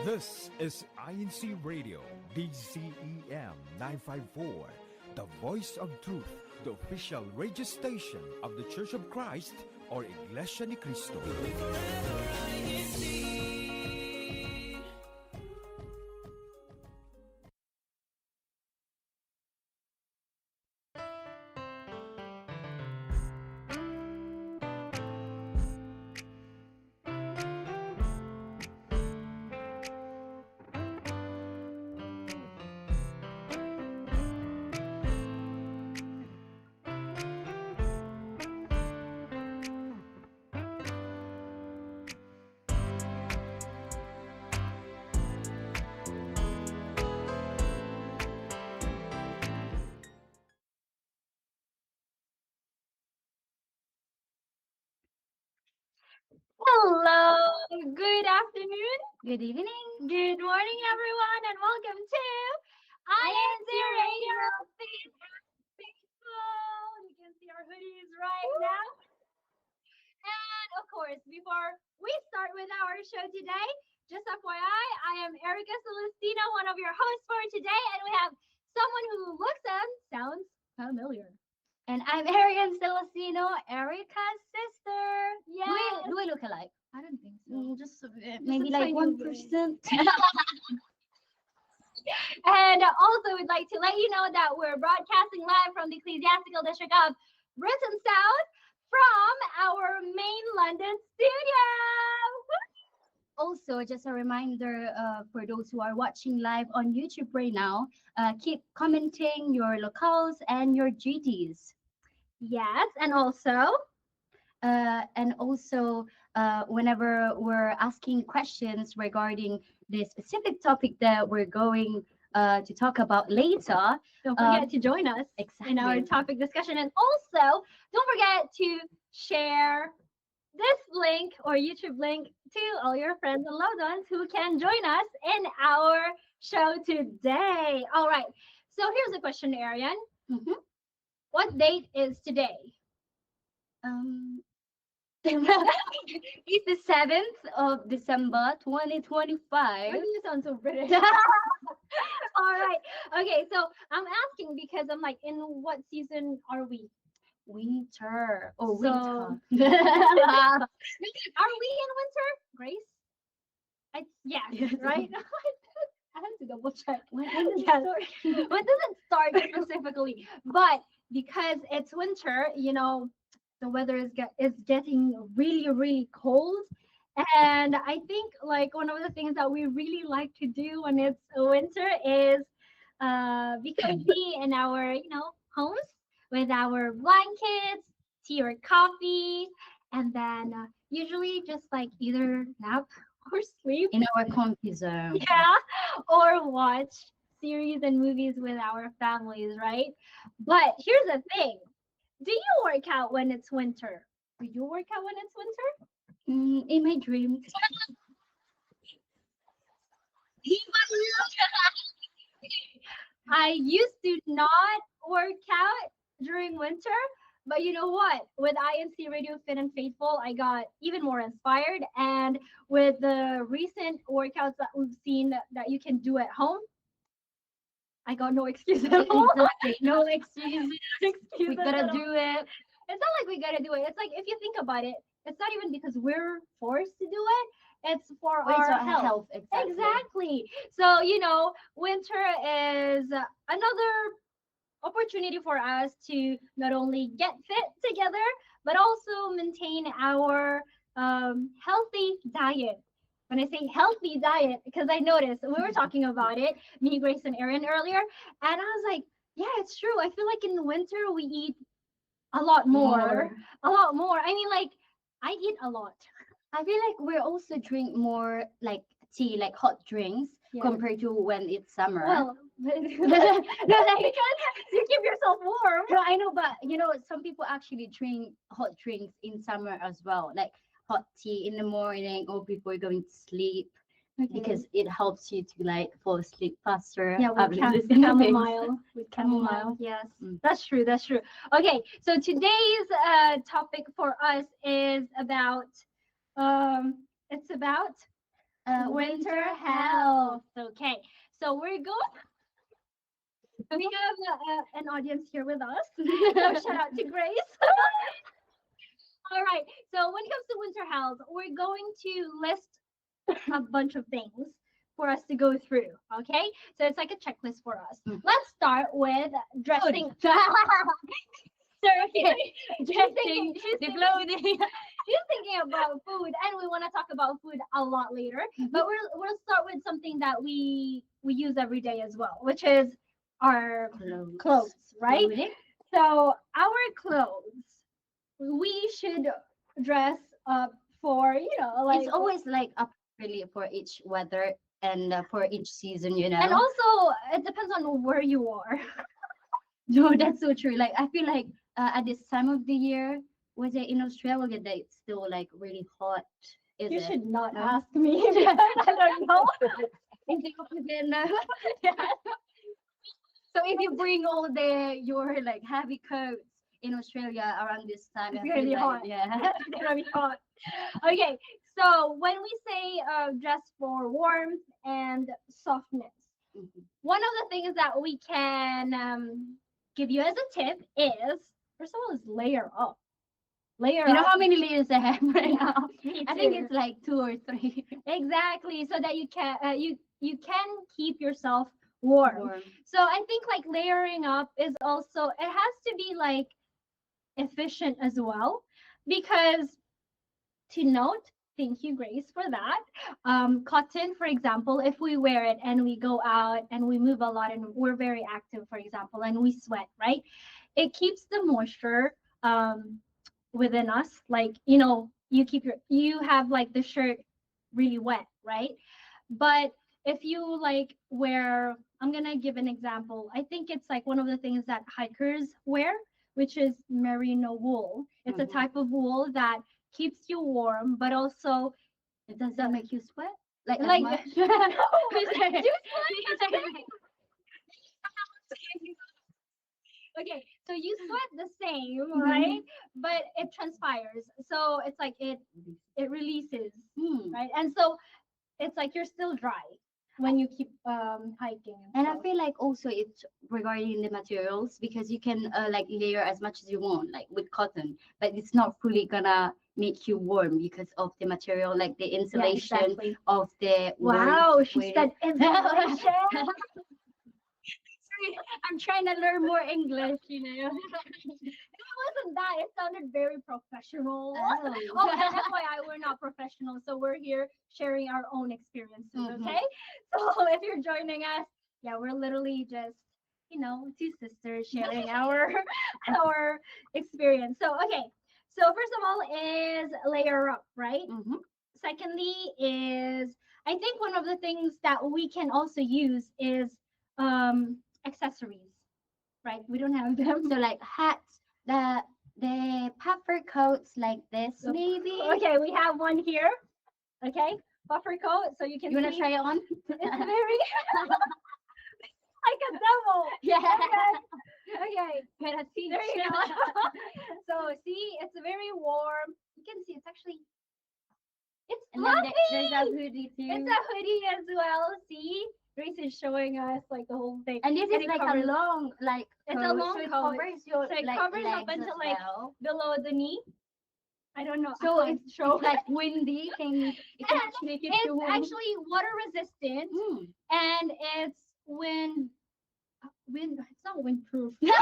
This is INCRadio, DCEM 954, the voice of truth, the official radio station of the Church of Christ or Iglesia ni Cristo. Hello, good afternoon, Good evening. good morning, everyone, and welcome to INC Radio Faith and Faithful. You can see our hoodies right now. And of course, before we start with our show today, just FYI, I am Erica Celestina, one of your hosts for today, and we have someone who looks and sounds familiar. And I'm Arian Celestino, Erica's sister. Yes. Do we look alike? I don't think so. Just a bit. Maybe just a like tiny bit. 1%. And also, we'd like to let you know that we're broadcasting live from the Ecclesiastical District of Britain South from our main London studio. Also, just a reminder for those who are watching live on YouTube right now, keep commenting your locales and your duties. Yes, and also, Whenever we're asking questions regarding the specific topic that we're going to talk about later, don't forget to join us in our exactly. topic discussion. And also, don't forget to share this link or YouTube link to all your friends and loved ones who can join us in our show today. All right. So here's a question, Arian. Mhm. What date is today? It's the 7th of December, Why 2025. do you sound so British? All right. Okay. So I'm asking because I'm like, in what season are we? Winter. So- Winter. Are we in winter, Grace? Yes, Yes. right? I have to double check. When does it Yes. start? When does it start specifically? But because it's winter, the weather is getting really, really cold. And I think like one of the things that we really like to do when it's winter is be cozy in our, homes with our blankets, tea or coffee, and then usually just like either nap or sleep. In our comfy zone. Yeah, or watch series and movies with our families, right? But here's the thing. Do you work out when it's winter? Do you work out when it's winter? In my dreams. I used to not work out during winter, but you know what? With INC Radio Fit and Faithful, I got even more inspired. And with the recent workouts that we've seen that you can do at home, I got no excuse at all. Exactly. No excuses. We Excuses gotta at all. do it. It's not like we gotta do it. It's like if you think about it, it's not even because we're forced to do it. It's for It's our our health. health. Exactly. Exactly. So, winter is another opportunity for us to not only get fit together, but also maintain our healthy diet. When I say healthy diet, because I noticed we were talking about it, me, Grace, and Erin earlier, and I was like, yeah, it's true. I feel like in the winter we eat a lot more. A lot more. I mean, like, I eat a lot. I feel like we also drink more like tea, like hot drinks, Yeah. compared to when it's summer. Well, because you keep yourself warm. No, I know, but some people actually drink hot drinks in summer as well, like hot tea in the morning or before going to sleep, because it helps you to like fall asleep faster. Yeah, with after listening to chamomile. With Chamomile. chamomile, yes. Mm. That's true, that's true. Okay, so today's topic for us is about, it's about winter health. Okay, so we have an audience here with us. So shout out to Grace. All right. So when it comes to winter health, we're going to list a bunch of things for us to go through. Okay. So it's like a checklist for us. Let's start with dressing. Okay. Dressing, the clothing. She's thinking about food, and we want to talk about food a lot later. But we'll start with something that we use every day as well, which is our clothes, right? Clothing. So our clothes, we should dress up for, like, It's always like appropriately for each weather and for each season, and also it depends on where you are. No, that's so true. Like I feel like at this time of the year, was it in Australia that it's still like really hot? Is You it? should not No? ask me. Because I don't know. Is it again? Yeah. So if you bring all your like heavy coats in Australia around this time, It's I gonna feel be like, hot. Yeah. It's gonna be hot. Okay, so when we say dress for warmth and softness, Mhm. one of the things that we can give you as a tip is, first of all, is layer up. Layer You know up. how many layers I have right now? Me I think too. it's like 2 or 3. Exactly, so that you can you can keep yourself warm. Warm. So I think like layering up is also, it has to be like efficient as well, because to note, thank you Grace for that. Cotton, for example, if we wear it and we go out and we move a lot and we're very active, for example, and we sweat, right? It keeps the moisture within us. Like, you have like the shirt really wet, right? But if you like wear, I'm gonna give an example. I think it's like one of the things that hikers wear, which is merino wool. It's a Mhm. type of wool that keeps you warm, but also It doesn't make you sweat like as like much. do sweat. Okay, so you sweat the same, right? But it transpires. So it's like it releases, Hmm. right? And so it's like you're still dry when you keep hiking And I stuff. feel like also it's regarding the materials because you can like layer as much as you want, like with cotton, but it's not fully gonna make you warm because of the material, like the Yeah, insulation exactly. of the Wow, warmth she with said it. insulation. Sorry, I'm trying to learn more English, It wasn't that. It sounded very professional. Oh. Oh, and FYI, we're not professional, so we're here sharing our own experiences, Mhm. okay? So if you're joining us, yeah, we're literally just, two sisters sharing our experience. So okay. So first of all is layer up, right? Mhm. Secondly is, I think one of the things that we can also use is accessories, right? We don't have them. So like hats, the puffer coats like this, So- maybe. Okay, we have one here. Okay, puffer coat, so you can You wanna see try it on? it's very like a devil. Yeah. Okay, Gotta see. there you go. So see, it's very warm. You can see it's actually And then fluffy. there's a hoodie too. It's a hoodie as well. See, Grace is showing us like the whole thing. And this is it like covers- a long, like It's a coat, long so it coat. covers your So it like covers up legs until as like well. below the knee. I don't know. So I can't it's show. like windy, it can And actually keep it's you warm. actually water resistant, Mm. and it's wind. It's not windproof. It's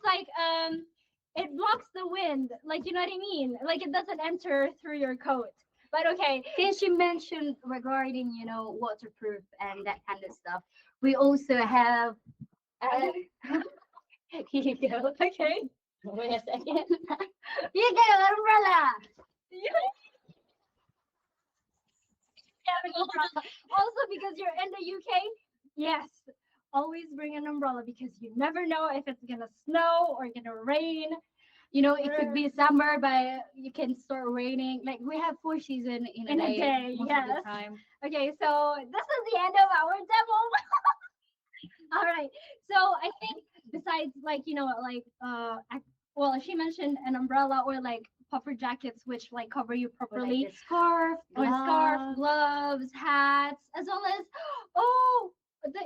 like it blocks the wind. Like, you know what I mean? Like it doesn't enter through your coat. But okay. Since you mentioned regarding, waterproof and that kind of stuff, we also have. Here you go. Okay. Wait a second. You get an umbrella. Also, because you're in the UK, yes, always bring an umbrella because you never know if it's gonna snow or gonna rain. It could be summer, but you can start raining. Like we have 4 seasons in a day, most of yes. the time. Okay, so this is the end of our demo. All right. So I think besides like, well, she mentioned an umbrella or like puffer jackets which like cover you Or properly, like the scarf, or scarf, gloves. gloves, hats, as well as the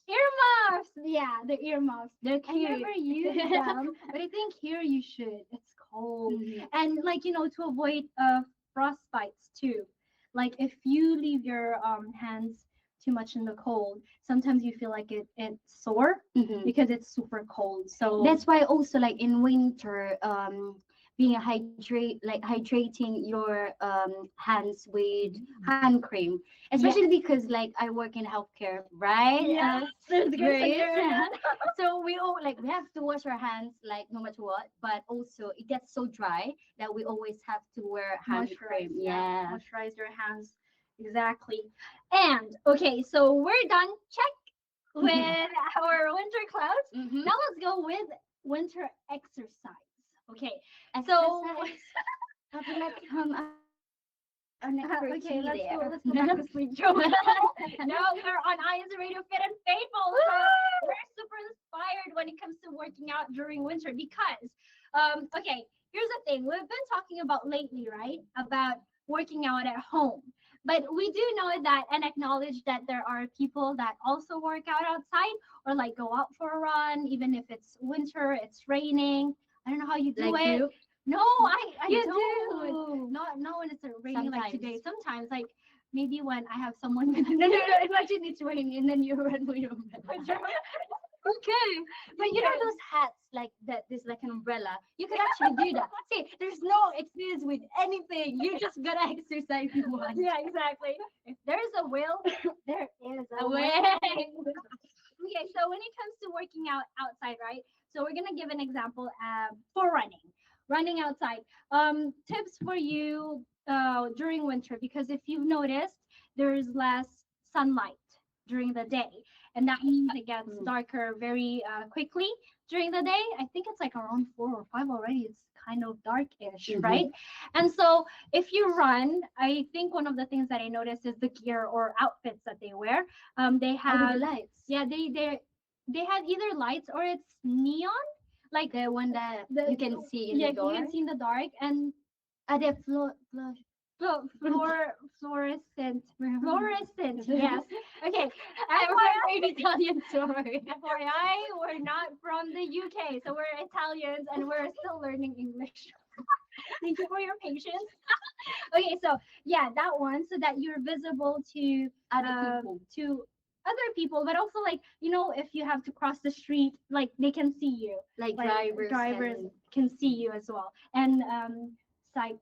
earmuffs. Yeah, the earmuffs. They're I cute. never use them, but I think here you should. It's cold. Mhm. And like, to avoid frost bites too. Like if you leave your hands too much in the cold, sometimes you feel like it's sore Mhm. because it's super cold. So That's why also like in winter, being hydrating your hands with hand cream, especially because like I work in healthcare, right? yeah, there's good to Grace. hear that. So we have to wash our hands like no matter what, but also it gets so dry that we always have to wear hand cream. Yeah. Moisturize your hands. Exactly. And okay, so we're done. Check with our winter clothes. Mhm. Now let's go with winter exercise. Okay. So Exercise. I feel like an okay, let's there. go. Let's go back to sleep, Joe. No, we're on INC Radio Fit and Faithful. So we're super inspired when it comes to working out during winter because, okay, here's the thing. We've been talking about lately, right? About working out at home. But we do know that and acknowledge that there are people that also work out outside or like go out for a run, even if it's winter, it's raining. I don't know how you do Like it. you? No, I You don't. do. Not when it's raining like Sometimes. today. Sometimes, like maybe when I have someone with No. Imagine it's raining and then you run with your umbrella. Okay, but you know those hats like that. There's like an umbrella. You could actually do that. See, there's no experience with anything. You just gotta exercise once. Yeah, exactly. If there's a will, there is a A way. way. Okay, so when it comes to working out outside, right? So we're gonna give an example for running outside. Tips for you during winter because if you've noticed, there's less sunlight during the day, and that means it gets darker very quickly during the day. I think it's like around 4 or 5 already. It's kind of darkish, right? And so if you run, I think one of the things that I noticed is the gear or outfits that they wear. They have the lights. yeah, they have either lights or it's neon, like The one that the, you can see in yeah, the door. you can see in the dark and The fluorescent, yes. Okay, I was FYI, afraid Italian, sorry. FYI, we're not from the UK, so we're Italians and we're still learning English. Thank you for your patience. Okay, so yeah, that one, so that you're visible to Other people. to other people, but also like if you have to cross the street, like they can see you, Like drivers drivers can see you as well, and side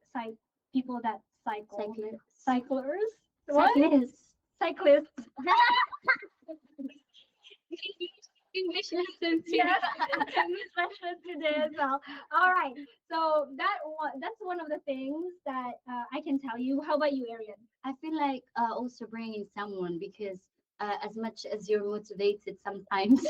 people that cycle, and cyclers, what? cyclists. Cyclists. English lesson too. Yeah, English lesson today as well. All right, so that's one of the things that I can tell you. How about you, Arian? I feel like also bringing someone because as much as you're motivated, sometimes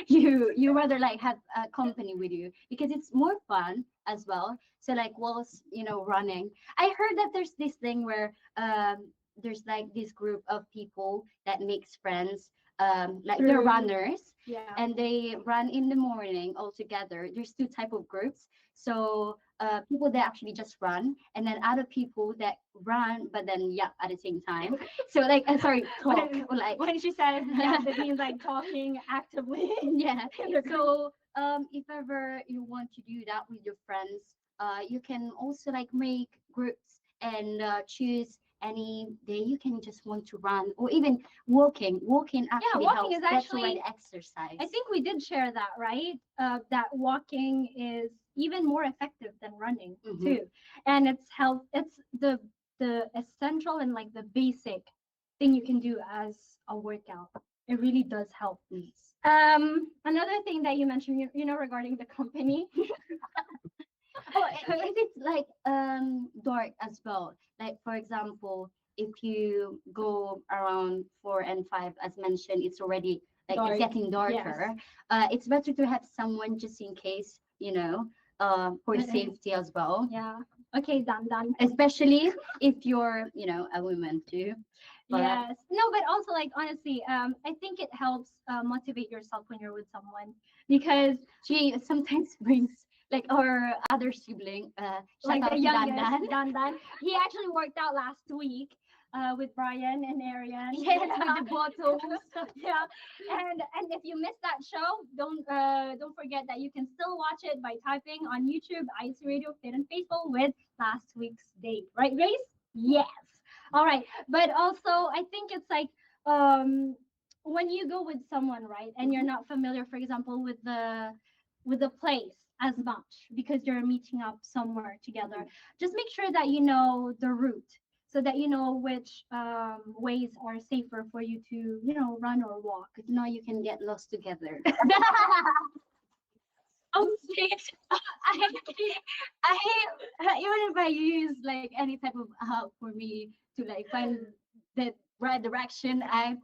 you rather like have a company with you because it's more fun as well. So like whilst running, I heard that there's this thing where there's like this group of people that makes friends. Like they're runners Yeah. and they run in the morning all together. There's two type of groups. So people that actually just run, and then other people that run but then yap at the same time. So like sorry, talk or like When she said yeah, that means like talking actively. yeah. So if ever you want to do that with your friends, you can also like make groups and choose any day you can just want to run or even walking actually walking helps. is That's actually- already exercise. I think we did share that, right? That walking is even more effective than running too, and it's the essential and like the basic thing you can do as a workout. It really does help. Another thing that you mentioned, regarding the company. If it's like dark as well, like for example if you go around 4 and 5 as mentioned, it's already like Dark. it's getting darker. It's better to have someone just in case for safety as well, Yeah. Okay, done. especially if you're a woman too. But Yes. No, but also like honestly, I think it helps motivate yourself when you're with someone because she sometimes brings like our other sibling, shout Like out the to youngest, Dandan. Dandan. He actually worked out last week with Brian and Arian. Yes, with the bottles. Yeah, and if you missed that show, don't forget that you can still watch it by typing on YouTube INCRadio Fit and Faithful with last week's date. Right, Grace? Yes. All right, but also I think it's like when you go with someone, right, and you're not familiar, for example, with the place as much because you're meeting up somewhere together, just make sure that you know the route so that you know which ways are safer for you to, run or walk. If not, you can get lost together. Okay. I, even if I use like any type of help for me to like find the right direction, I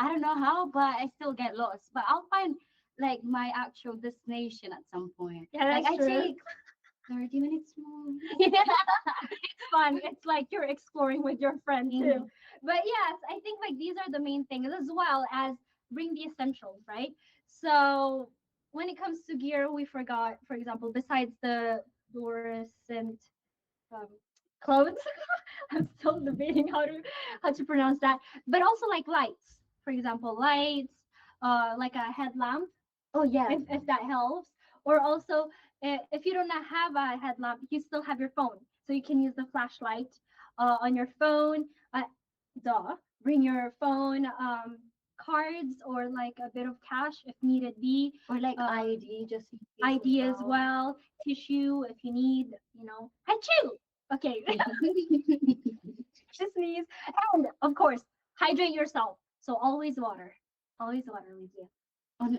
don't know how, but I still get lost. But I'll find like my actual destination at some point. Yeah, Like that's I true. take 30 minutes more. It's fun. It's like you're exploring with your friend too. Mhm. But yes, I think like these are the main things as well as bring the essentials, right? So when it comes to gear, we forgot, for example, besides the fluorescent um, clothes, I'm still debating how to pronounce that, but also like lights, for example, lights, like a headlamp Oh yeah. if that helps. Or also, if you don't have a headlamp, you still have your phone, so you can use the flashlight on your phone. Duh, bring your phone, cards, or like a bit of cash if needed be. Or like um, ID, just in case ID as well, tissue if you need, Achoo! Okay, just sneeze. And of course, hydrate yourself. So always water. Always water with you.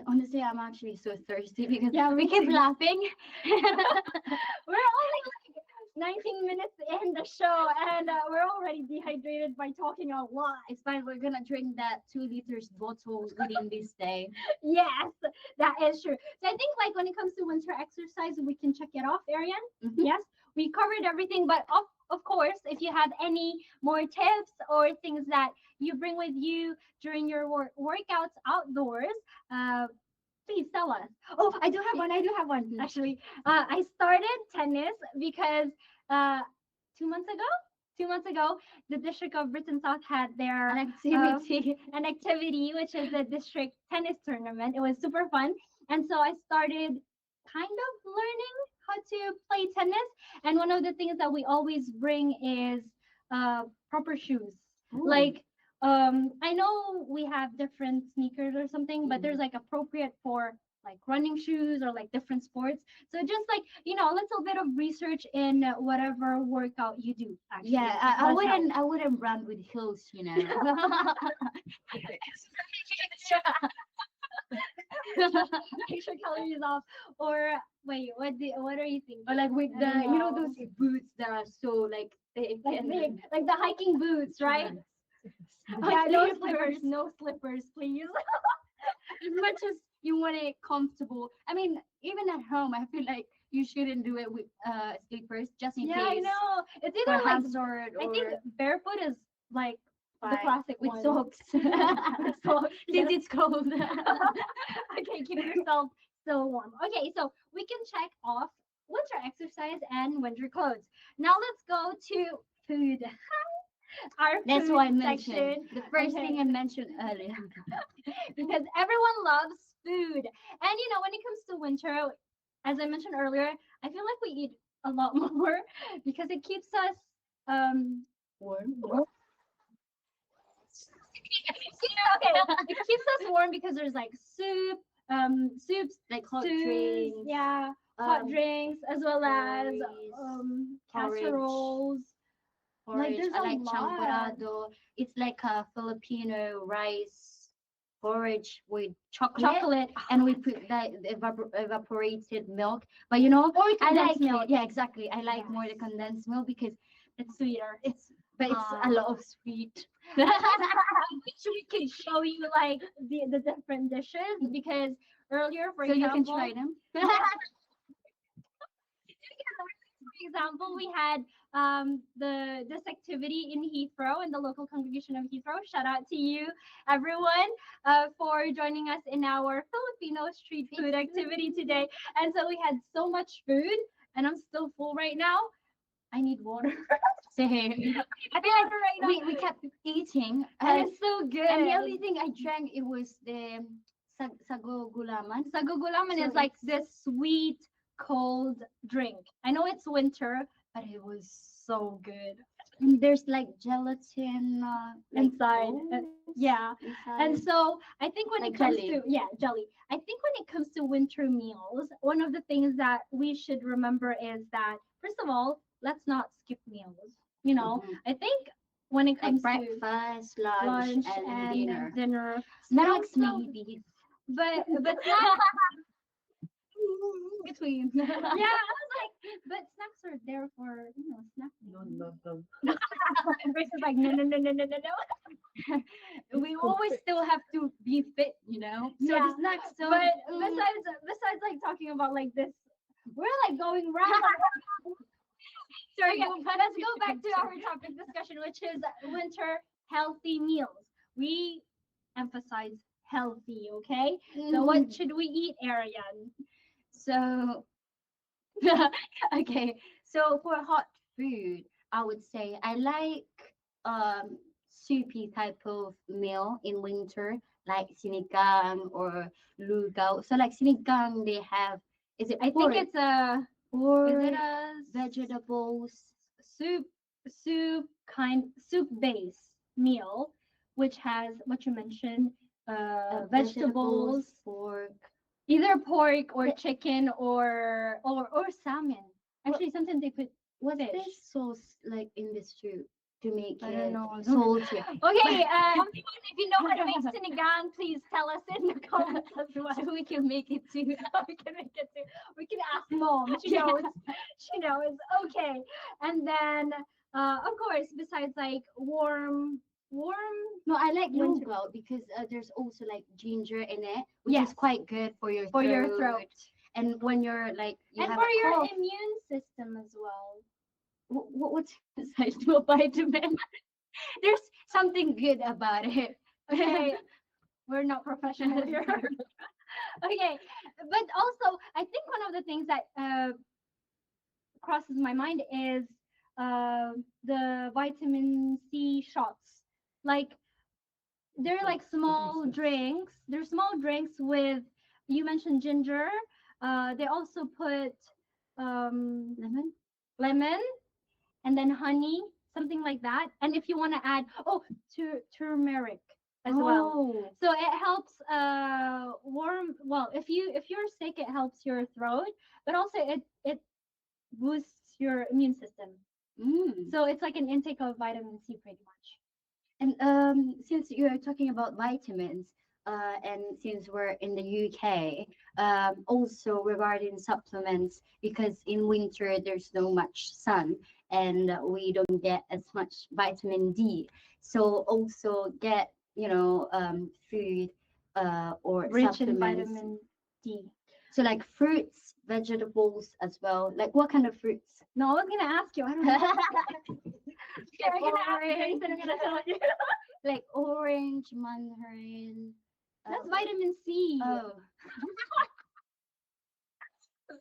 Honestly, I'm actually so thirsty because Yeah, we me keep too. laughing. We're only like 19 minutes in the show, and we're already dehydrated by talking a lot. It's fine. We're gonna drink that 2 liters bottle within this day. Yes, that is true. So I think like when it comes to winter exercise, we can check it off, Arian. Mhm. Yes, we covered everything, but of course, if you have any more tips or things that you bring with you during your workouts outdoors, please tell us. Oh, I do have one. I do have one. Actually, I started tennis because uh, 2 months ago, 2 months ago, the District of Britain South had their An activity. an activity, which is the district tennis tournament. It was super fun, and so I started kind of learning how to play tennis. And one of the things that we always bring is proper shoes. Ooh. Like I know we have different sneakers or something, but there's like appropriate for like running shoes or like different sports. So just like, a little bit of research in whatever workout you do, actually. Yeah, I does wouldn't. I wouldn't run with heels, you know. Extra calories off. Or wait, what are you thinking? Or like with I the, don't you know, know. those boots that are so like thick Like, and like the hiking boots, right? Yeah, Yeah, no slippers. slippers, no slippers, please. As much as you want it comfortable. I mean, even at home, I feel like you shouldn't do it with slippers just in Yeah, I case. know. It's For either like hazard I or think barefoot is like the fine. classic With one. socks. With socks, Since yes. it's cold. Okay, keep yourself still warm. Okay, so we can check off winter exercise and winter clothes. Now let's go to food. Our That's food what I mentioned. section. The first Okay. thing I mentioned earlier. Because everyone loves food. And when it comes to winter, as I mentioned earlier, I feel like we eat a lot more because it keeps us Warm. okay. It keeps us warm because there's like soups, Like hot stews, drinks. yeah, hot um, drinks, as well as porridge, casseroles. porridge. there's I a like lot. champurrado. It's like a Filipino rice porridge with chocolate, Chocolate. and we put the evaporated milk. But you know, Or I like condensed milk. it. Yeah, exactly. I like more the Yes. condensed milk because It's sweeter. but it's a lot of sweet. Which we can show you like the different dishes because earlier, for So you example, can try them. example, we had the this activity in Heathrow, in the local congregation of Heathrow. Shout out to you, everyone, for joining us in our Filipino street food activity today. And so we had so much food, and I'm still full right now. I need water. Same. I feel like right now. We kept eating, And it's so good. and the only thing I drank it was the sago gulaman. Sago gulaman So is like this sweet, cold drink. I know it's winter, but it was so good. And there's like gelatin like Inside. balls Yeah. inside. And so I think when Like it comes jelly. to jelly. I think when it comes to winter meals, one of the things that we should remember is that first of all, let's not skip meals. You know, Mhm. I think when it Like comes to breakfast, lunch, and dinner. dinner, Snacks but also- maybe but snacks between. yeah, I was like, but snacks are there for snacking. And Grace is like, no. We always still have to be fit, So Yeah, the snacks don't. But besides like talking about like this, we're like going round. So yeah, let's go back to our topic discussion, which is winter healthy meals. We emphasize healthy, okay? So what should we eat, Arian? So, okay. So for hot food, I would say I like soupy type of meal in winter, like sinigang or lugaw. So like sinigang, they have is it I pork think it's a or is it a vegetables? soup base meal, which has what you mentioned, vegetables, pork. either pork or The- chicken or salmon. Actually, sometimes they put What's fish. this sauce like in this soup to make I don't it know. salty? Okay, if you know how to make sinigang, please tell us in the comments as well. So we can make it too. We can make it too. We can ask mom. She knows. She knows. Okay, and then of course, besides like warm. No, I like Winter- lugaw because there's also like ginger in it, which Yes. is quite good for your For your throat. And when you're like you And have for a your cough, immune system as well. what's inside to a vitamin? There's something good about it. Okay, we're not professional here. Okay, but also I think one of the things that crosses my mind is the vitamin C shots. Like they're like small drinks. They're small drinks with you mentioned ginger. They also put lemon and then honey, something like that. And if you want to add turmeric as well. Oh, So it helps warm. Well, if you're sick, it helps your throat, but also it boosts your immune system. mm. So it's like an intake of vitamin C, pretty much. And since you're talking about vitamins, and since we're in the UK, also regarding supplements, because in winter there's no much sun and we don't get as much vitamin D. So also get, food or Rich in supplements. vitamin D. So like fruits, vegetables as well. Like what kind of fruits? No, I was gonna ask you. I don't know. You're gonna ask me, Orange. and I'm gonna tell you. Like orange, mandarin. That's vitamin C. Oh.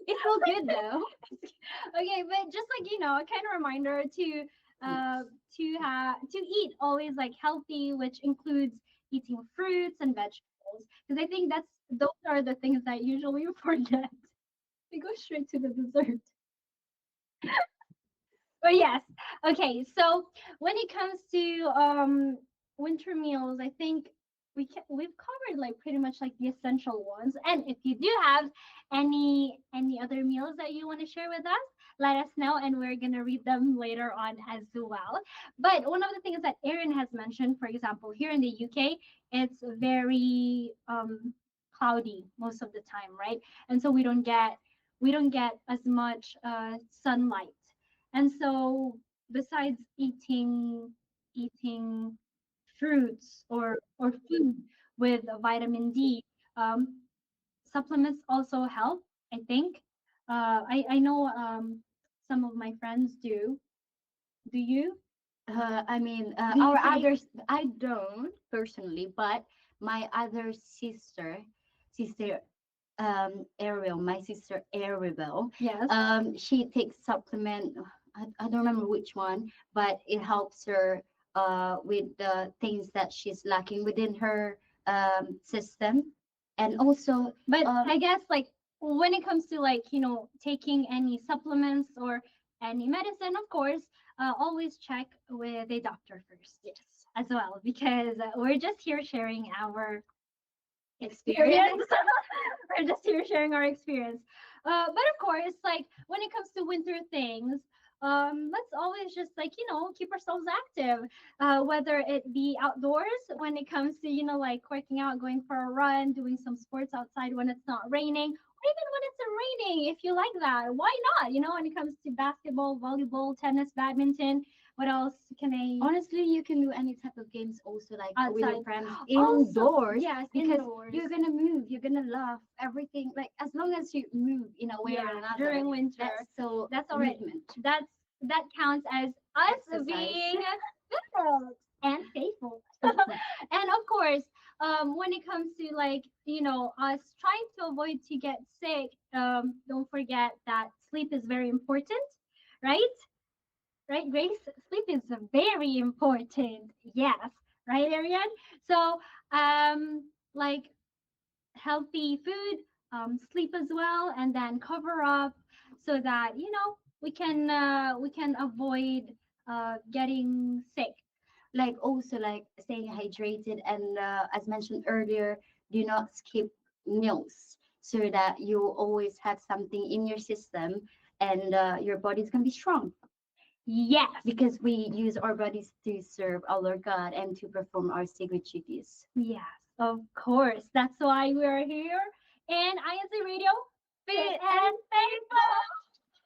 It feels good though. Okay, but just like a kind of reminder to eat always like healthy, which includes eating fruits and vegetables, because I think those are the things that usually we forget. We go straight to the dessert. But yes, okay. So when it comes to winter meals, I think we've covered like pretty much like the essential ones. And if you do have any other meals that you want to share with us, let us know, and we're gonna read them later on as well. But one of the things that Erin has mentioned, for example, here in the UK, it's very cloudy most of the time, right? And so we don't get as much sunlight. And so besides eating fruits or food with vitamin D, supplements also help. I think I know some of my friends do. Do you? I mean, Do you our think- others, I don't personally, but my other sister, Ariel, my sister Ariel, Yes. she takes supplement. I don't remember which one, but it helps her with the things that she's lacking within her system, and also, But um, I guess like when it comes to like, taking any supplements or any medicine, of course, always check with a doctor first. yes, As well, because we're just here sharing our experience. We're just here sharing our experience. But of course, like when it comes to winter things, let's always just like, keep ourselves active, whether it be outdoors when it comes to, like working out, going for a run, doing some sports outside when it's not raining, or even when it's raining, if you like that, why not? When it comes to basketball, volleyball, tennis, badminton, what else can I? honestly, you can do any type of games also, like with your Outside. friends Also, indoors. yes, Because indoors. you're gonna move, you're gonna laugh, everything. Like as long as you move in a way or Yeah, another, during winter. that's all right. movement. That counts as us Exercise. being fit and faithful. And of course, when it comes to like, us trying to avoid to get sick, don't forget that sleep is very important, right? Right, Grace? Sleep is very important. Yes. Right, Ariane? So, like healthy food, sleep as well, and then cover up so that we can avoid getting sick. Like also like staying hydrated, and as mentioned earlier, do not skip meals so that you always have something in your system, and your body's gonna be strong, Yes. because we use our bodies to serve our Lord God and to perform our sacred duties. Yes, of course. That's why we're here in INC Radio, Fit and Faithful.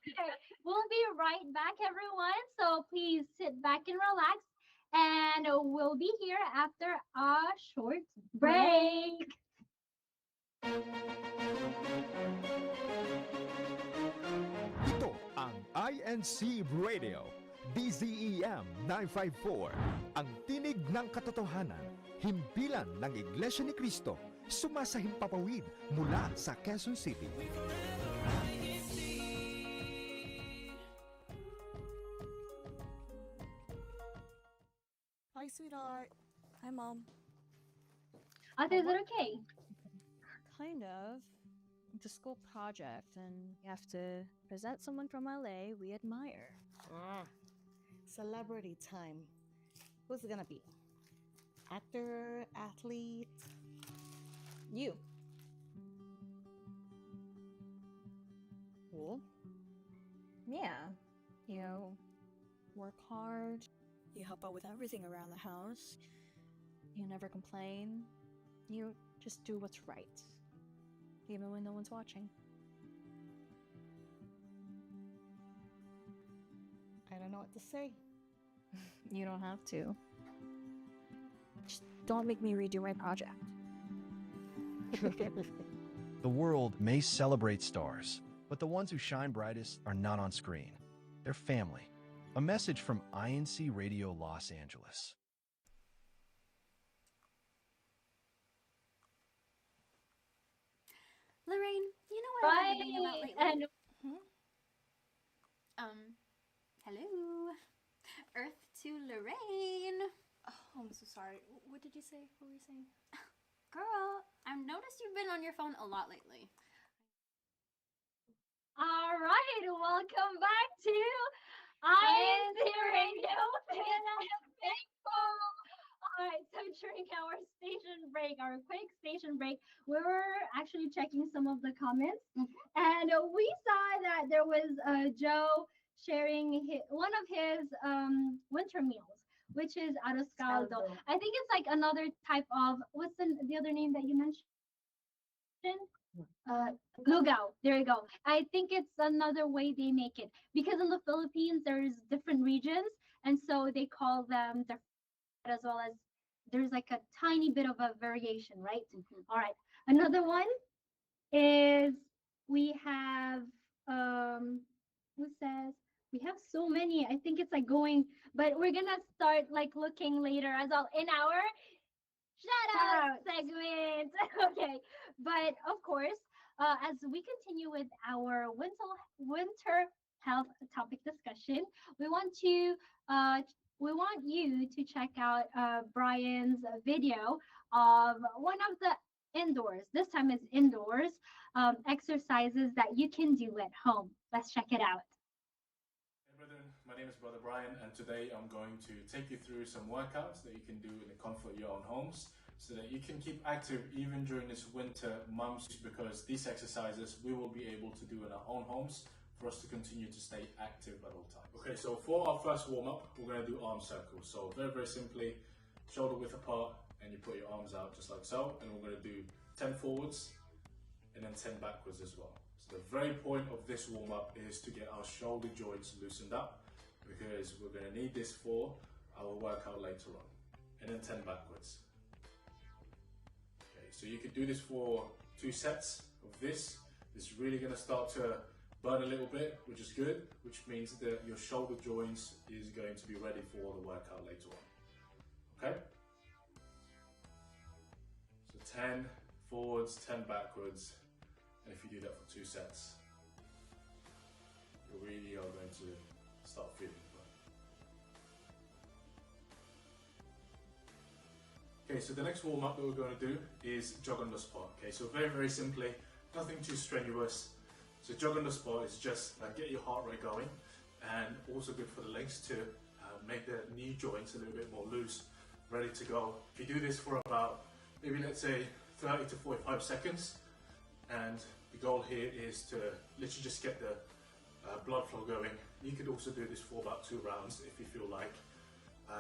Okay, we'll be right back, everyone. So please sit back and relax. And we'll be here after a short break. Ito ang INC Radio, DZEM 954, ang tinig ng katotohanan, himpilan ng Iglesia ni Cristo, sumasahimpapawid mula sa Quezon City. Hi, sweetheart. Hi, Mom. Is it okay? Kind of. It's a school project, and you have to present someone from LA we admire. Celebrity time. Who's it gonna be? Actor, athlete? You. Cool. Yeah. You work hard. You help out with everything around the house. You never complain. You just do what's right, even when no one's watching. I don't know what to say. You don't have to. Just don't make me redo my project. The world may celebrate stars, but the ones who shine brightest are not on screen. They're family. A message from INC Radio Los Angeles. Lorraine, you know what I've been thinking about lately? And Hello. Earth to Lorraine. Oh, I'm so sorry. What did you say? What were you saying? Girl, I've noticed you've been on your phone a lot lately. all right, welcome back to INC Radio, Fit and Faithful. All right, so during our station break, our quick station break, we were actually checking some of the comments, and we saw that there was Joe sharing one of his winter meals, which is arroz caldo. I think it's like another type of, what's the other name that you mentioned? Lugaw. There you go. I think it's another way they make it, because in the Philippines there's different regions, and so they call them different, as well as there's like a tiny bit of a variation, right? All right. Another one is we have who says We have so many. I think it's like going, but we're gonna start like looking later as well in our shout out segment. Okay, but of course, as we continue with our winter health topic discussion, we want to we want you to check out Brian's video of one of the indoors. This time is indoors exercises that you can do at home. Let's check it out. Hey brethren, my name is Brother Brian, and today I'm going to take you through some workouts that you can do in the comfort of your own homes so that you can keep active even during this winter months, because these exercises we will be able to do in our own homes for us to continue to stay active at all times. Okay, so for our first warm-up, we're going to do arm circles. So very simply, shoulder width apart, and you put your arms out just like so, and we're going to do 10 forwards and then 10 backwards as well. So the very point of this warm-up is to get our shoulder joints loosened up, because we're going to need this for our workout later on. And then 10 backwards. Okay, so you could do this for 2 sets of this. It's really going to start to burn a little bit, which is good, which means that your shoulder joints is going to be ready for the workout later on. Okay? So 10 forwards, 10 backwards, and if you do that for 2 sets, you really are going to start feeling it. Okay, so the next warm-up that we're going to do is jog on the spot. Okay, so very simply, nothing too strenuous. So jog on the spot is just get your heart rate going, and also good for the legs to make the knee joints a little bit more loose, ready to go. If you do this for about, maybe let's say 30 to 45 seconds, and the goal here is to literally just get the blood flow going. You could also do this for about 2 rounds if you feel like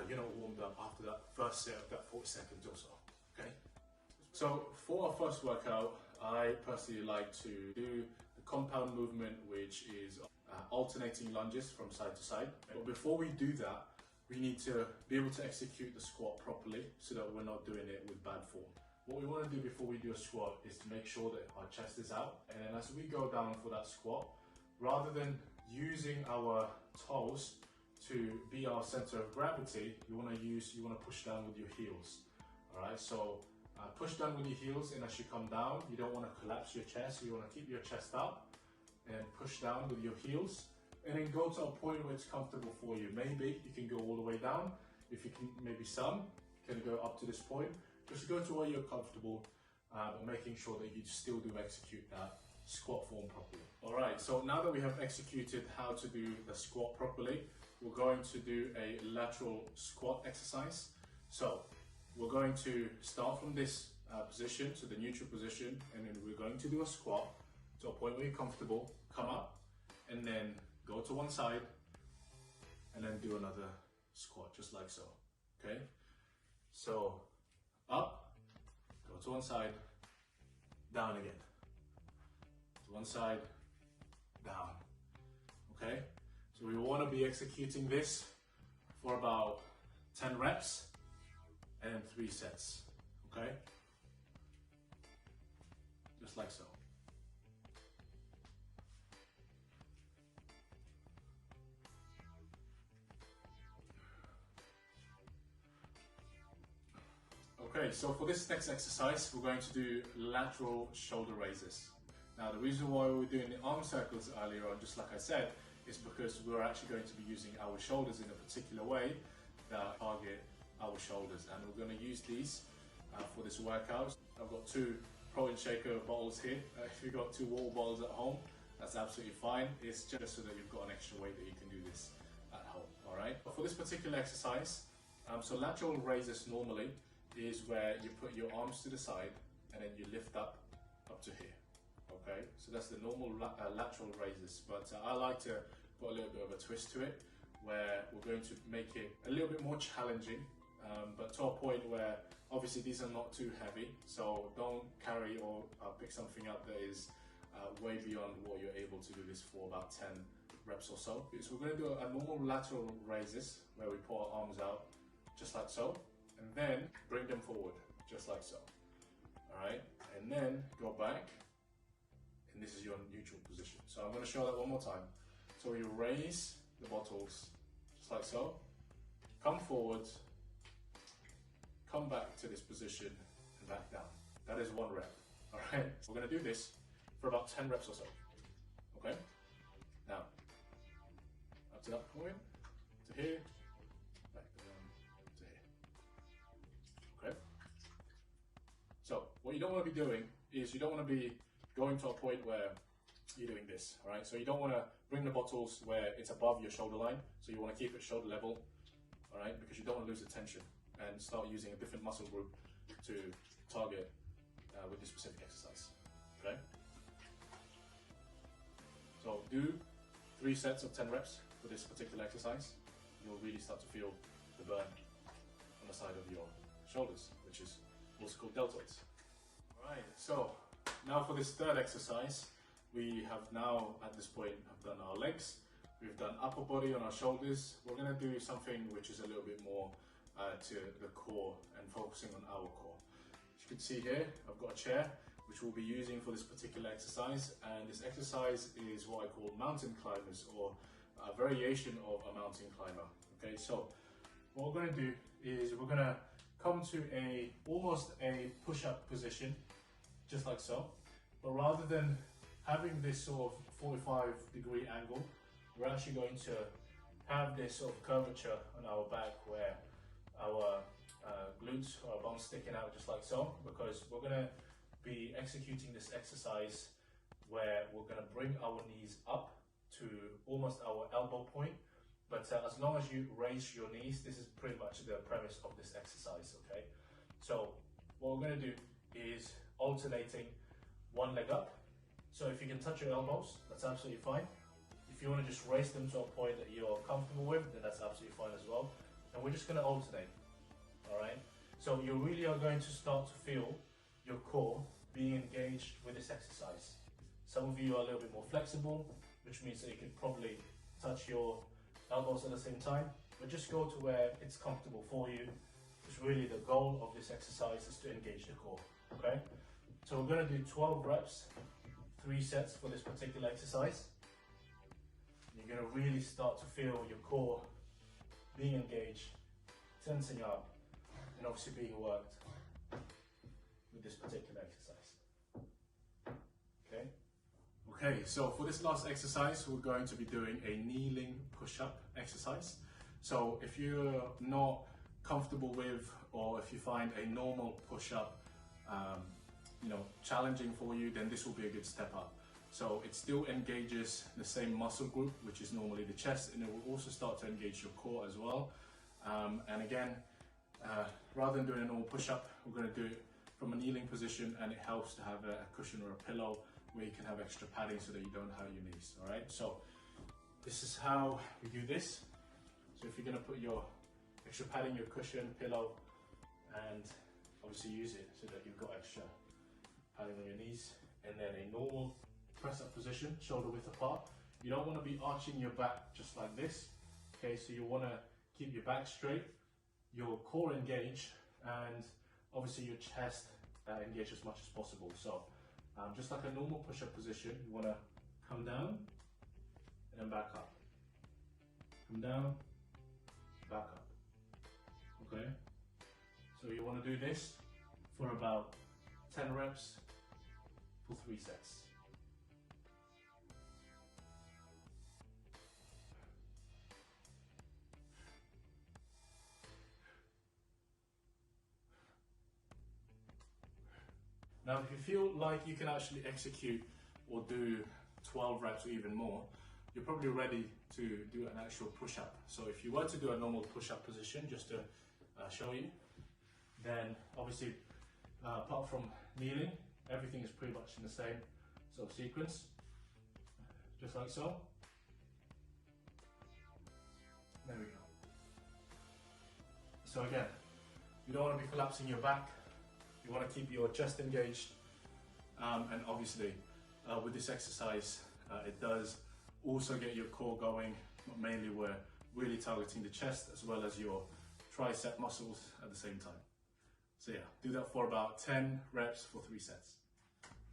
you're not warmed up after that first set of that 40 seconds or so, okay? So for our first workout, I personally like to do the compound movement, which is alternating lunges from side to side. But before we do that, we need to be able to execute the squat properly so that we're not doing it with bad form. What we want to do before we do a squat is to make sure that our chest is out, and then as we go down for that squat, rather than using our toes to be our center of gravity, you want to push down with your heels. All right, so push down with your heels, and as you come down, you don't want to collapse your chest. You want to keep your chest up and push down with your heels, and then go to a point where it's comfortable for you. Maybe you can go all the way down. If you can, maybe some can go up to this point. Just go to where you're comfortable, but making sure that you still do execute that squat form properly. All right, so now that we have executed how to do the squat properly, we're going to do a lateral squat exercise. So we're going to start from this position, so the neutral position, and then we're going to do a squat to a point where you're comfortable, come up, and then go to one side, and then do another squat, just like so, okay? So up, go to one side, down again. To one side, down, okay? So we want to be executing this for about 10 reps and 3 sets, okay? Just like so. Okay, so for this next exercise, we're going to do lateral shoulder raises. Now, the reason why we were doing the arm circles earlier on, just like I said, is because we're actually going to be using our shoulders in a particular way that target our shoulders, and we're going to use these for this workout. I've got 2 protein shaker bottles here. If you've got 2 water bottles at home, that's absolutely fine. It's just so that you've got an extra way that you can do this at home, all right? But for this particular exercise, so lateral raises normally is where you put your arms to the side and then you lift up to here, okay? So that's the normal lateral raises, but I like to put a little bit of a twist to it, where we're going to make it a little bit more challenging, but to a point where obviously these are not too heavy, so don't carry or pick something up that is way beyond what you're able to do this for about 10 reps or so. So we're going to do a normal lateral raises where we put our arms out just like so, and then bring them forward just like so, all right? And then go back, and this is your neutral position. So I'm going to show that one more time. So you raise the bottles just like so. Come forward, come back to this position and back down. That is 1 rep. All right, so we're gonna do this for about 10 reps or so. Okay, now up to that point, to here, back down to here. Okay, so what you don't want to be doing is you don't want to be going to a point where you're doing this. All right, so you don't want to bring the bottles where it's above your shoulder line, so you want to keep it shoulder level. All right, because you don't want to lose the tension and start using a different muscle group to target with this specific exercise. Okay, so do 3 sets of 10 reps for this particular exercise. You'll really start to feel the burn on the side of your shoulders, which is also called deltoids. All right, so now for this 3rd exercise, we have now at this point have done our legs, we've done upper body on our shoulders. We're going to do something which is a little bit more to the core and focusing on our core. As you can see here, I've got a chair which we'll be using for this particular exercise, and this exercise is what I call mountain climbers, or a variation of a mountain climber. Okay, so what we're going to do is we're going to come to almost a push-up position, just like so, but rather than having this sort of 45-degree angle, we're actually going to have this sort of curvature on our back where our glutes or our bones sticking out just like so, because we're going to be executing this exercise where we're going to bring our knees up to almost our elbow point, but as long as you raise your knees, this is pretty much the premise of this exercise. Okay, so what we're going to do is alternating 1 leg up. So if you can touch your elbows, that's absolutely fine. If you want to just raise them to a point that you're comfortable with, then that's absolutely fine as well. And we're just going to alternate. All right, so you really are going to start to feel your core being engaged with this exercise. Some of you are a little bit more flexible, which means that you can probably touch your elbows at the same time, but just go to where it's comfortable for you. Because really the goal of this exercise is to engage the core. Okay, so we're going to do 12 reps, 3 sets for this particular exercise. You're going to really start to feel your core being engaged, tensing up, and obviously being worked with this particular exercise. Okay? Okay, so for this last exercise, we're going to be doing a kneeling push-up exercise. So if you're not comfortable with, or if you find a normal push-up challenging for you, then this will be a good step up. So it still engages the same muscle group, which is normally the chest, and it will also start to engage your core as well. And again, rather than doing a normal push-up, we're going to do it from a kneeling position, and it helps to have a cushion or a pillow where you can have extra padding so that you don't hurt your knees. All right, so this is how we do this. So if you're going to put your extra padding, your cushion, pillow, and obviously use it so that you've got extra padding on your knees, and then a normal press up position, shoulder width apart. You don't want to be arching your back just like this. Okay, so you want to keep your back straight, your core engaged, and obviously your chest engaged as much as possible. So just like a normal push-up position, you want to come down and then back up. Come down, back up. Okay, so you want to do this for about 10 reps for 3 sets. Now, if you feel like you can actually execute or do 12 reps or even more, you're probably ready to do an actual push-up. So if you were to do a normal push-up position, just to show you, then obviously, apart from kneeling, everything is pretty much in the same sort of sequence, just like so. There we go. So again, you don't want to be collapsing your back. You want to keep your chest engaged, and obviously with this exercise it does also get your core going, but mainly we're really targeting the chest as well as your tricep muscles at the same time. So yeah, do that for about 10 reps for 3 sets.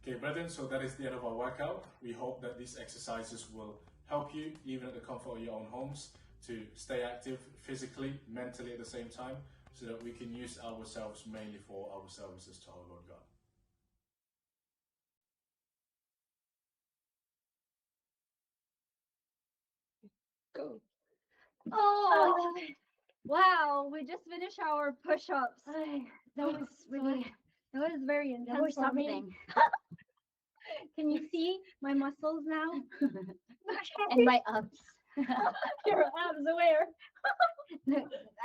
Okay, brethren, so that is the end of our workout. We hope that these exercises will help you, even at the comfort of your own homes, to stay active physically, mentally at the same time, so that we can use ourselves mainly for our services to our Lord God. Go. Oh, wow. We just finished our push-ups. That was really, That was very that intense was for me. something. Can you see my muscles now? And my abs. Your abs where?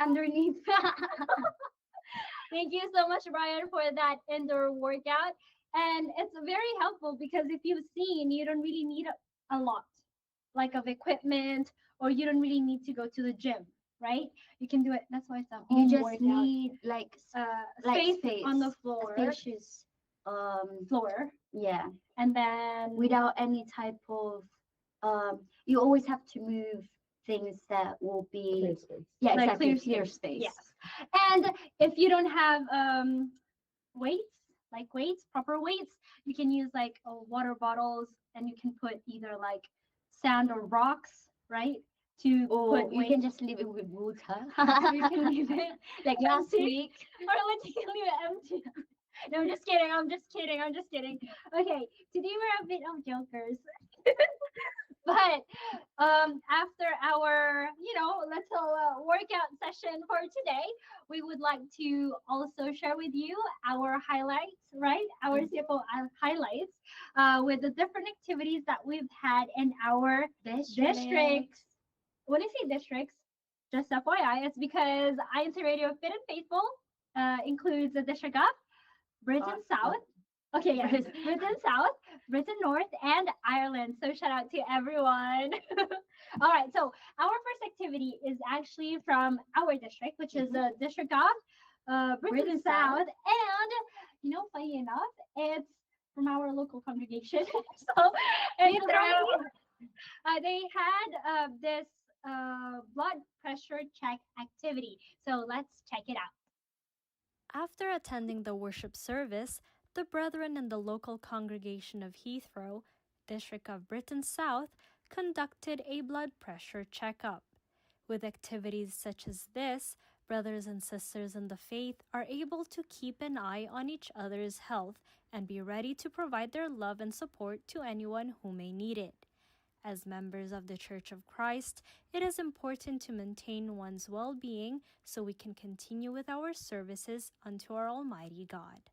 Underneath. Thank you so much, Brian, for that indoor workout. And it's very helpful because if you've seen, you don't really need a lot like of equipment, or you don't really need to go to the gym, right? You can do it. That's why it's a You home just workout. need like Space on the floor. spacious Floor. yeah, And then without any type of you always have to move things that will be Clear space. yeah, like exactly, clear clear space. space. Yes. And if you don't have weights, like weights, proper weights, you can use like water bottles, and you can put either like sand or rocks, right? To Or put you weight. can just leave it with water. You can leave it Like last empty. week. Or let you leave it empty. No, I'm just kidding. I'm just kidding. I'm just kidding. Okay, today we're a bit of jokers. But after our, little workout session for today, we would like to also share with you our highlights, right? Our CFO highlights with the different activities that we've had in our districts. When I say districts, just FYI, it's because INCRadio Fit and Faithful includes the district of Britain South. Okay, yes. Britain South, Britain North, and Ireland. So shout out to everyone. All right, so our first activity is actually from our district, which is the district of Britain South. And, funny enough, it's from our local congregation. So it's they had this blood pressure check activity. So let's check it out. After attending the worship service, the brethren in the local congregation of Heathrow, District of Britain South, conducted a blood pressure checkup. With activities such as this, brothers and sisters in the faith are able to keep an eye on each other's health and be ready to provide their love and support to anyone who may need it. As members of the Church of Christ, it is important to maintain one's well-being so we can continue with our services unto our Almighty God.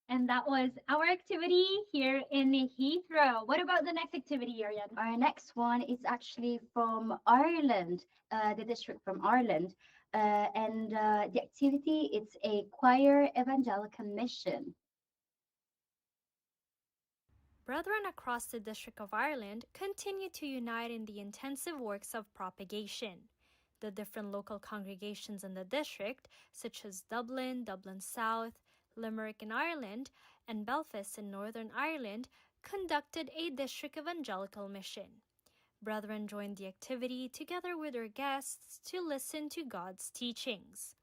And that was our activity here in Heathrow. What about the next activity, Arian? Our next one is actually from Ireland, the district from Ireland. And the activity, it's a choir evangelical mission. Brethren across the District of Ireland continue to unite in the intensive works of propagation. The different local congregations in the district, such as Dublin, Dublin South, Limerick in Ireland, and Belfast in Northern Ireland, conducted a district evangelical mission. Brethren joined the activity together with their guests to listen to God's teachings.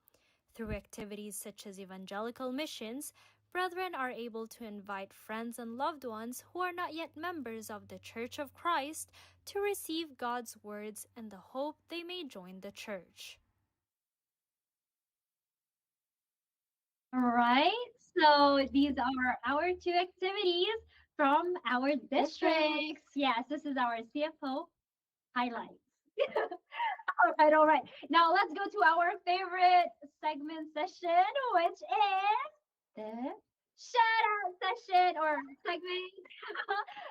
Through activities such as evangelical missions, brethren are able to invite friends and loved ones who are not yet members of the Church of Christ to receive God's words in the hope they may join the church. All right, so these are our two activities from our districts. Yes, this is our CFO highlights. All right. Now let's go to our favorite segment session, which is the shout out session or segment.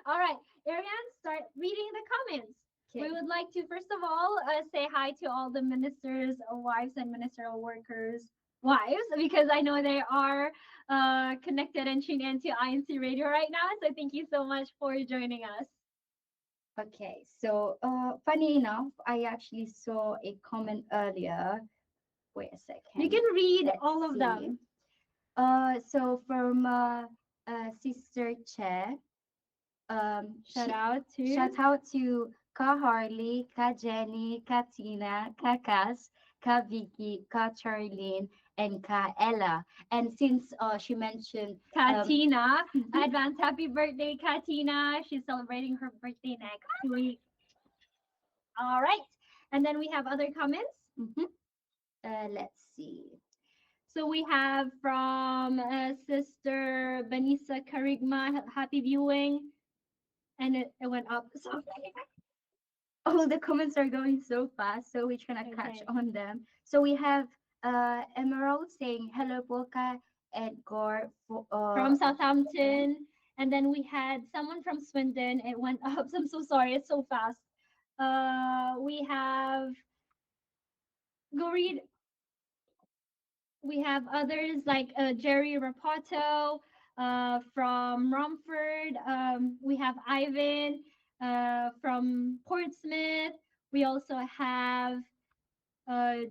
All right, Ariane, start reading the comments. We would like to, first of all, say hi to all the ministers' wives and ministerial workers' wives, because I know they are connected and tuned into INCRadio right now. So thank you so much for joining us. Okay, so funny enough, I actually saw a comment earlier. Wait a second. You can read Let's all of see. them. So from Sister Che, Shout out to Ka Harley, Ka Jenny, Ka Tina, Ka Cass, Ka Vicky, Ka Charlene, and Ka Ella. And since she mentioned Katina, advance happy birthday, Katina. She's celebrating her birthday next week. All right. And then we have other comments. Let's see. So we have from Sister Benisa Karigma, happy viewing. And it went up. So All the comments are going so fast, so we're trying to catch on them. So we have Emerald saying hello, Boca Edgar from Southampton. And then we had someone from Swindon. It went up. I'm so sorry. It's so fast. We have go read. We have others like Jerry Rapato from Romford. We have Ivan from Portsmouth. We also have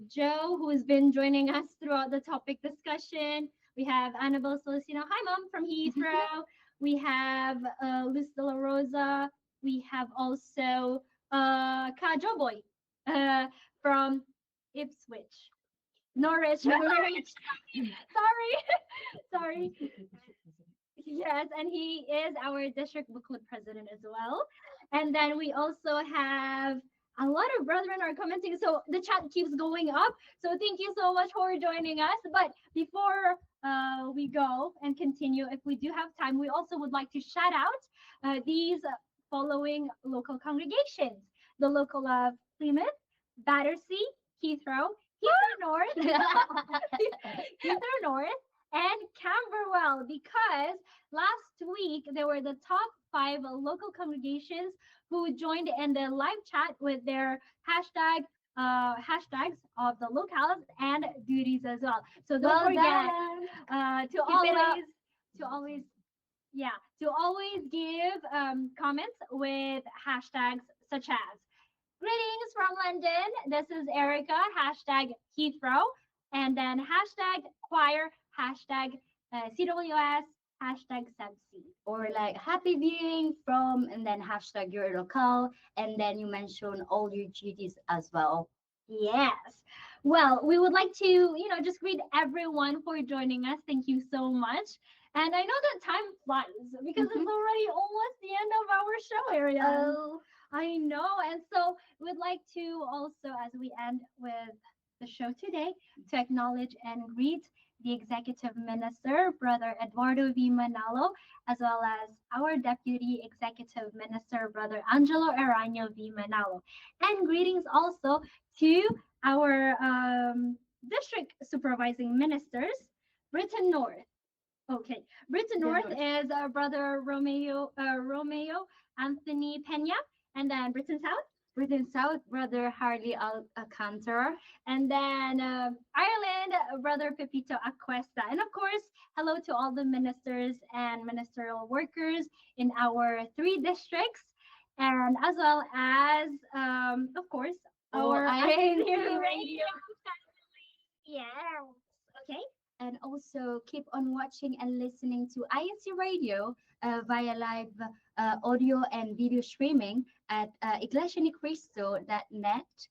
Joe, who has been joining us throughout the topic discussion. We have Annabelle Celestino. Hi, Mom, from Heathrow. We have Luz de la Rosa. We have also Ka Joboy from Ipswich. Norwich. Sorry. Sorry. Yes, and he is our district book club president as well. And then we also have a lot of brethren are commenting. So the chat keeps going up. So thank you so much for joining us. But before we go and continue, if we do have time, we also would like to shout out these following local congregations. The local of Plymouth, Battersea, Heathrow, Heathrow North, Heathrow North, and Camberwell, because last week there were the top 5 local congregations who joined in the live chat with their hashtags of the locales and duties as well. So don't forget to always give comments with hashtags such as greetings from London. This is Erica, hashtag Heathrow, and then hashtag choir, hashtag CWS, hashtag CEBSI. Or like happy viewing from, and then hashtag your local, and then you mention all your duties as well. Yes. Well, we would like to, just greet everyone for joining us. Thank you so much. And I know that time flies because it's already almost the end of our show, Ariel. Oh, I know. And so we'd like to also, as we end with the show today, to acknowledge and greet the Executive Minister, Brother Eduardo V. Manalo, as well as our Deputy Executive Minister, Brother Angelo Araño V. Manalo. And greetings also to our district supervising ministers, Britain North. Okay, Britain North is Brother Romeo Anthony Pena, and then Britain South, Brother Harley Alcantara, and then Ireland, Brother Pepito Aquesta. And of course, hello to all the ministers and ministerial workers in our 3 districts, and as well as, of course, our INCRadio family. Yes. Okay. And also keep on watching and listening to INCRadio via live audio and video streaming at iglesianiccristo.net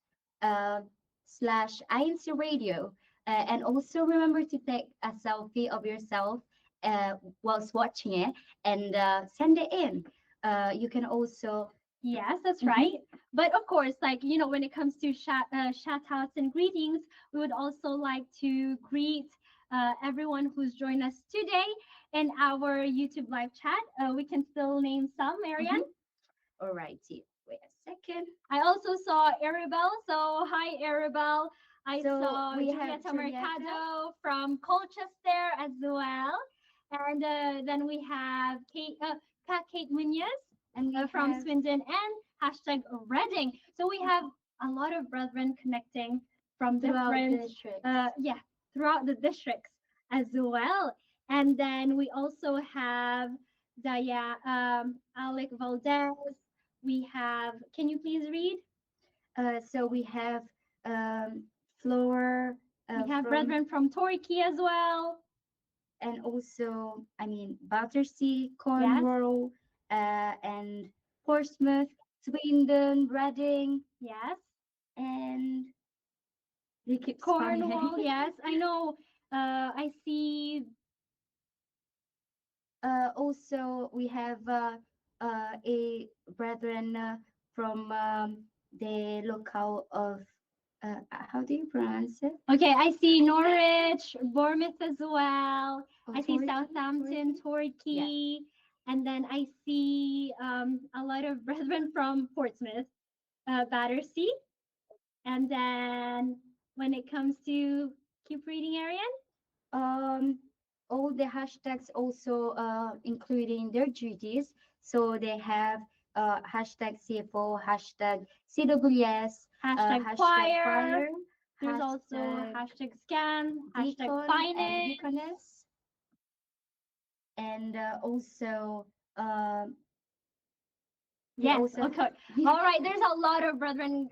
/INCRadio. And also remember to take a selfie of yourself whilst watching it and send it in. You can also... Yes, that's right. But of course, when it comes to shout outs and greetings, we would also like to greet everyone who's joined us today in our YouTube live chat. We can still name some, Marianne. Alrighty, wait a second. I also saw Arabelle. So hi, Arabelle. I saw Julieta Mercado from Colchester as well. And then we have Kate Munoz and from Swindon and hashtag Reading. So we have a lot of brethren connecting from different districts. Throughout the districts as well. And then we also have Alec Valdez. We have, can you please read? So we have Flora. We have brethren from Torquay as well. And also, Battersea, Cornwall, and Portsmouth, Swindon, Reading. Yes. And They keep Cornwall, smiling. yes. I know. I see. Also, we have a brethren from the local of how do you pronounce it? Okay, I see Norwich, Bournemouth as well. Oh, I see Torquay, Southampton, Torquay, and then I see a lot of brethren from Portsmouth, Battersea, and then when it comes to keep reading, Arian. All the hashtags also including their duties. So they have hashtag CFO, hashtag CWS, Hashtag choir. choir, There's also hashtag scan, hashtag deacon and finance. deaconess, and also they Yes, also okay. All right, there's a lot of brethren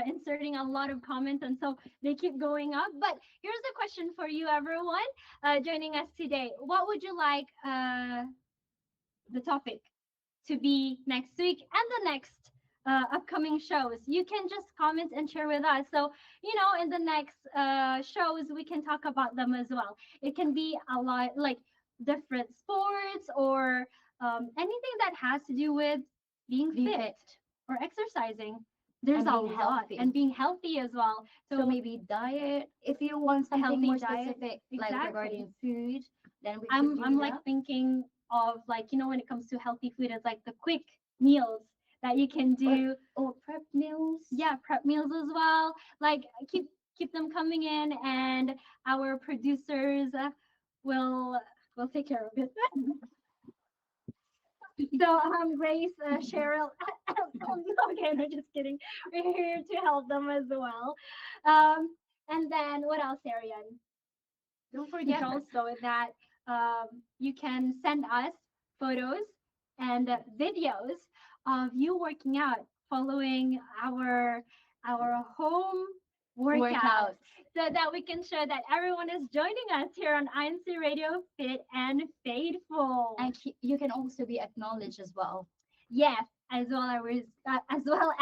inserting a lot of comments, and so they keep going up. But here's the question for you, everyone joining us today. What would you like the topic to be next week and the next upcoming shows? You can just comment and share with us. So, you know, in the next shows, we can talk about them as well. It can be a lot like different sports or anything that has to do with being fit or exercising. There's and a being lot healthy. and being healthy as well. So maybe diet. If you want something healthy more diet, specific, like exactly. regarding food, then we could I'm do like that. thinking of like, you know, when it comes to healthy food, it's like the quick meals that you can do. Or prep meals. Yeah, prep meals as well. Like keep them coming in, and our producers will take care of it. So Grace, Cheryl, okay, no, just kidding. We're here to help them as well. And then what else, Arian? Don't forget also that you can send us photos and videos of you working out following our home workout, so that we can show that everyone is joining us here on INCRadio Fit and Faithful. And you can also be acknowledged as well. Yes, as well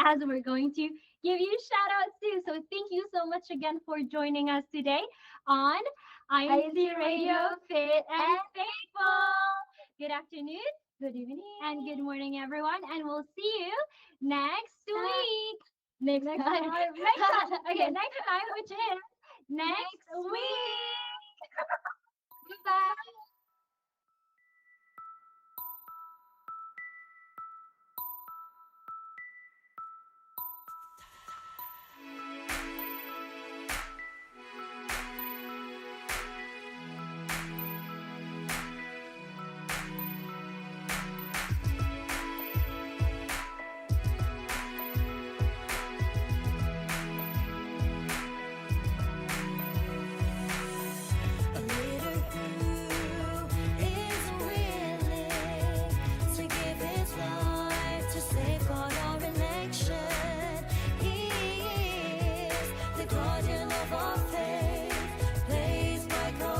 as we're going to give you shout outs too. So thank you so much again for joining us today on INCRadio Fit and Faithful. Good afternoon, good evening, and good morning, everyone. And we'll see you next week. Next time. Okay, next time, which is next week. Bye.